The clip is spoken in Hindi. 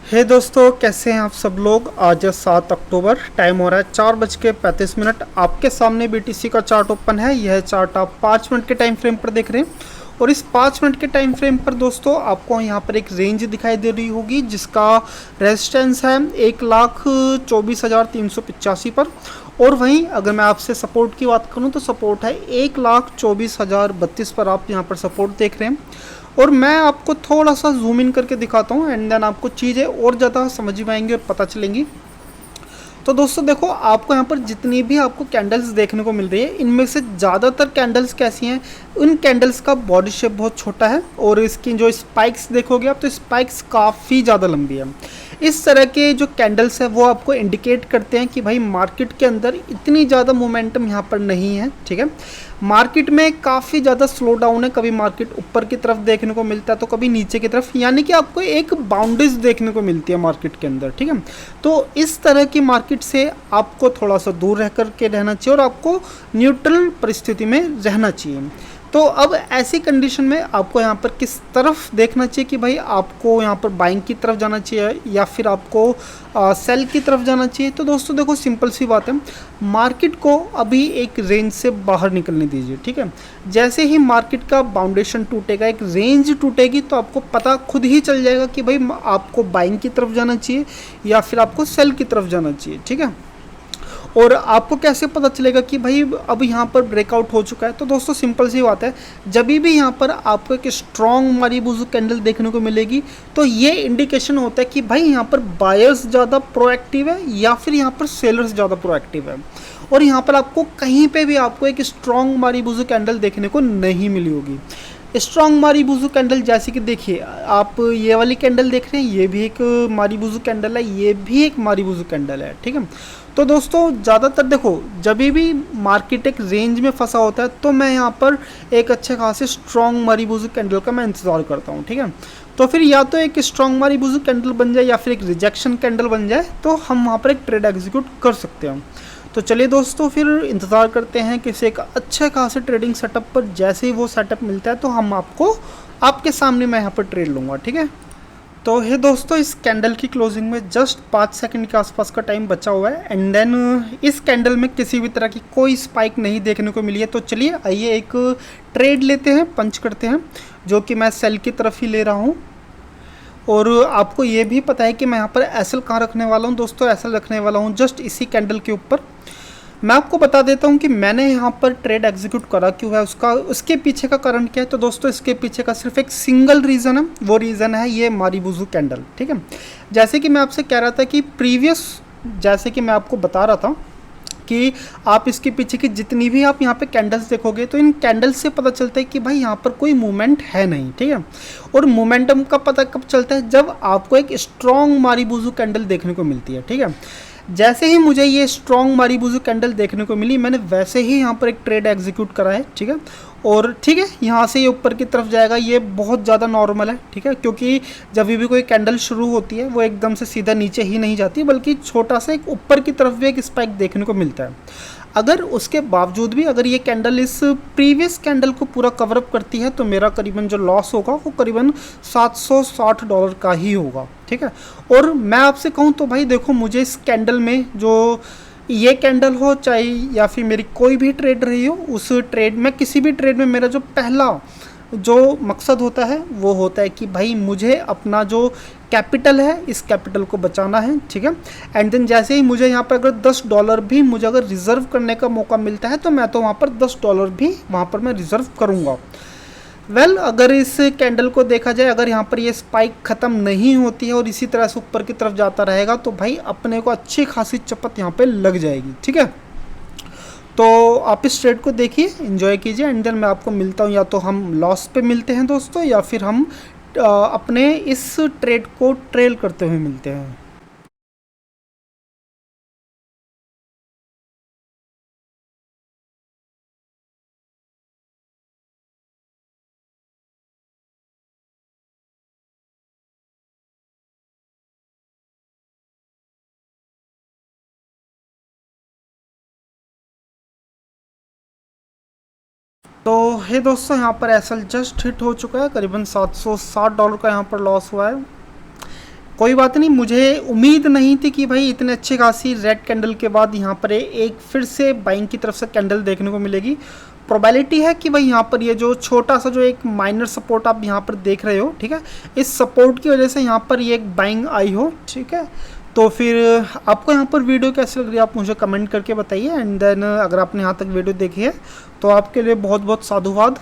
हे दोस्तों, कैसे हैं आप सब लोग। आज है 7 अक्टूबर, टाइम हो रहा है 4:35। आपके सामने बीटीसी का चार्ट ओपन है। यह चार्ट आप 5 मिनट के टाइम फ्रेम पर देख रहे हैं और इस 5 मिनट के टाइम फ्रेम पर दोस्तों आपको यहाँ पर एक रेंज दिखाई दे रही होगी जिसका रेजिस्टेंस है 1,24,385 पर। और वहीं अगर मैं आपसे सपोर्ट की बात करूँ तो सपोर्ट है 1,24,032 पर। आप यहाँ पर सपोर्ट देख रहे हैं और मैं आपको थोड़ा सा जूम इन करके दिखाता हूँ एंड देन आपको चीज़ें और ज़्यादा समझ में आएंगी और पता चलेंगी। तो दोस्तों देखो, आपको यहाँ पर जितनी भी आपको कैंडल्स देखने को मिल रही है इनमें से ज़्यादातर कैंडल्स कैसी हैं, उन कैंडल्स का बॉडी शेप बहुत छोटा है और इसकी जो स्पाइक्स देखोगे आप तो स्पाइक्स काफ़ी ज़्यादा लंबी है। इस तरह के जो कैंडल्स है वो आपको इंडिकेट करते हैं कि भाई मार्केट के अंदर इतनी ज़्यादा मोमेंटम यहाँ पर नहीं है। ठीक है, मार्केट में काफ़ी ज़्यादा स्लो डाउन है। कभी मार्केट ऊपर की तरफ देखने को मिलता है तो कभी नीचे की तरफ, यानी कि आपको एक बाउंड्रीज देखने को मिलती है मार्केट के अंदर। ठीक है, तो इस तरह की मार्केट से आपको थोड़ा सा दूर रह कर के रहना चाहिए और आपको न्यूट्रल परिस्थिति में रहना चाहिए। तो अब ऐसी कंडीशन में आपको यहाँ पर किस तरफ देखना चाहिए कि भाई आपको यहाँ पर बाइंग की तरफ जाना चाहिए या फिर आपको सेल की तरफ जाना चाहिए। तो दोस्तों देखो, सिंपल सी बात है, मार्केट को अभी एक रेंज से बाहर निकलने दीजिए। ठीक है, जैसे ही मार्केट का बाउंडेशन टूटेगा, एक रेंज टूटेगी तो आपको पता खुद ही चल जाएगा कि भाई आपको बाइंग की तरफ जाना चाहिए या फिर आपको सेल की तरफ जाना चाहिए। ठीक है, और आपको कैसे पता चलेगा कि भाई अब यहाँ पर ब्रेकआउट हो चुका है। तो दोस्तों सिंपल सी बात है, जब भी यहाँ पर आपको एक स्ट्रॉन्ग मारीबुजू कैंडल देखने को मिलेगी तो ये इंडिकेशन होता है कि भाई यहाँ पर बायर्स ज़्यादा प्रोएक्टिव है या फिर यहाँ पर सेलर्स ज़्यादा प्रोएक्टिव है। और यहाँ पर आपको कहीं पे भी आपको एक स्ट्रॉन्ग मारीबुजू कैंडल देखने को नहीं मिली होगी। स्ट्रॉन्ग मारीबुजू कैंडल जैसे कि देखिए, आप ये वाली कैंडल देख रहे हैं, ये भी एक मारीबुजू कैंडल है, ये भी एक मारीबुजू कैंडल है। ठीक है, तो दोस्तों ज़्यादातर देखो, जब भी मार्केट एक रेंज में फंसा होता है तो मैं यहाँ पर एक अच्छे खासे स्ट्रॉन्ग मारीबुजू कैंडल का मैं इंतज़ार करता हूँ। ठीक है, तो फिर या तो एक स्ट्रॉन्ग मारीबुजू कैंडल बन जाए या फिर एक रिजेक्शन कैंडल बन जाए तो हम वहाँ पर एक ट्रेड एग्जीक्यूट कर सकते हैं। तो चलिए दोस्तों, फिर इंतज़ार करते हैं किसी एक अच्छे खासे ट्रेडिंग सेटअप पर। जैसे ही वो सेटअप मिलता है तो हम आपके सामने मैं यहाँ पर ट्रेड लूँगा। ठीक है, तो हे दोस्तों, इस कैंडल की क्लोजिंग में जस्ट 5 सेकंड के आसपास का टाइम बचा हुआ है एंड देन इस कैंडल में किसी भी तरह की कोई स्पाइक नहीं देखने को मिली है। तो चलिए आइए एक ट्रेड लेते हैं, पंच करते हैं, जो कि मैं सेल की तरफ ही ले रहा हूँ। और आपको ये भी पता है कि मैं यहाँ पर एसएल कहाँ रखने वाला हूँ दोस्तों, एसएल रखने वाला हूँ जस्ट इसी कैंडल के ऊपर। मैं आपको बता देता हूँ कि मैंने यहाँ पर ट्रेड एग्जीक्यूट करा क्यों है, उसके पीछे का कारण क्या है। तो दोस्तों इसके पीछे का सिर्फ एक सिंगल रीज़न है, वो रीज़न है ये मारीबुजू कैंडल। ठीक है, जैसे कि मैं आपसे कह रहा था कि जैसे कि मैं आपको बता रहा था कि आप इसके पीछे की जितनी भी आप यहाँ पे कैंडल्स देखोगे तो इन कैंडल्स से पता चलता है कि भाई यहाँ पर कोई मूवमेंट है नहीं। ठीक है, और मोमेंटम का पता कब चलता है, जब आपको एक स्ट्रॉन्ग मारीबुजू कैंडल देखने को मिलती है। ठीक है, जैसे ही मुझे ये स्ट्रॉन्ग मारीबुजू कैंडल देखने को मिली मैंने वैसे ही यहाँ पर एक ट्रेड एग्जीक्यूट करा है। ठीक है, और ठीक है, यहाँ से ये ऊपर की तरफ जाएगा, ये बहुत ज़्यादा नॉर्मल है। ठीक है, क्योंकि जब भी कोई कैंडल शुरू होती है वो एकदम से सीधा नीचे ही नहीं जाती बल्कि छोटा सा एक ऊपर की तरफ भी एक स्पाइक देखने को मिलता है। अगर उसके बावजूद भी अगर ये कैंडल इस प्रीवियस कैंडल को पूरा कवर अप करती है तो मेरा करीबन जो लॉस होगा वो करीबन $760 का ही होगा। ठीक है, और मैं आपसे कहूँ तो भाई देखो, मुझे इस कैंडल में जो ये कैंडल हो चाहे या फिर मेरी कोई भी ट्रेड रही हो, उस ट्रेड में किसी भी ट्रेड में मेरा जो पहला जो मकसद होता है वो होता है कि भाई मुझे अपना जो कैपिटल है इस कैपिटल को बचाना है। ठीक है, एंड देन जैसे ही मुझे यहाँ पर अगर $10 भी मुझे अगर रिज़र्व करने का मौका मिलता है तो मैं तो वहाँ पर $10 भी वहाँ पर मैं रिज़र्व करूँगा। अगर इस कैंडल को देखा जाए, अगर यहाँ पर ये स्पाइक ख़त्म नहीं होती है और इसी तरह से ऊपर की तरफ जाता रहेगा तो भाई अपने को अच्छी खासी चपत यहाँ पे लग जाएगी। ठीक है, तो आप इस ट्रेड को देखिए, एंजॉय कीजिए एंड देन मैं आपको मिलता हूँ, या तो हम लॉस पे मिलते हैं दोस्तों या फिर हम अपने इस ट्रेड को ट्रेल करते हुए मिलते हैं। तो हे दोस्तों, यहाँ पर एसएल जस्ट हिट हो चुका है, करीबन $760 का यहाँ पर लॉस हुआ है। कोई बात नहीं, मुझे उम्मीद नहीं थी कि भाई इतने अच्छे खासी रेड कैंडल के बाद यहाँ पर एक फिर से बाइंग की तरफ से कैंडल देखने को मिलेगी। प्रोबेबिलिटी है कि भाई यहाँ पर ये जो छोटा सा जो एक माइनर सपोर्ट आप यहाँ पर देख रहे हो, ठीक है, इस सपोर्ट की वजह से यहाँ पर ये एक बाइंग आई हो, ठीक है। तो फिर आपको यहाँ पर वीडियो कैसी लग रही है आप मुझे कमेंट करके बताइए। एंड देन अगर आपने यहाँ तक वीडियो देखी है तो आपके लिए बहुत बहुत साधुवाद।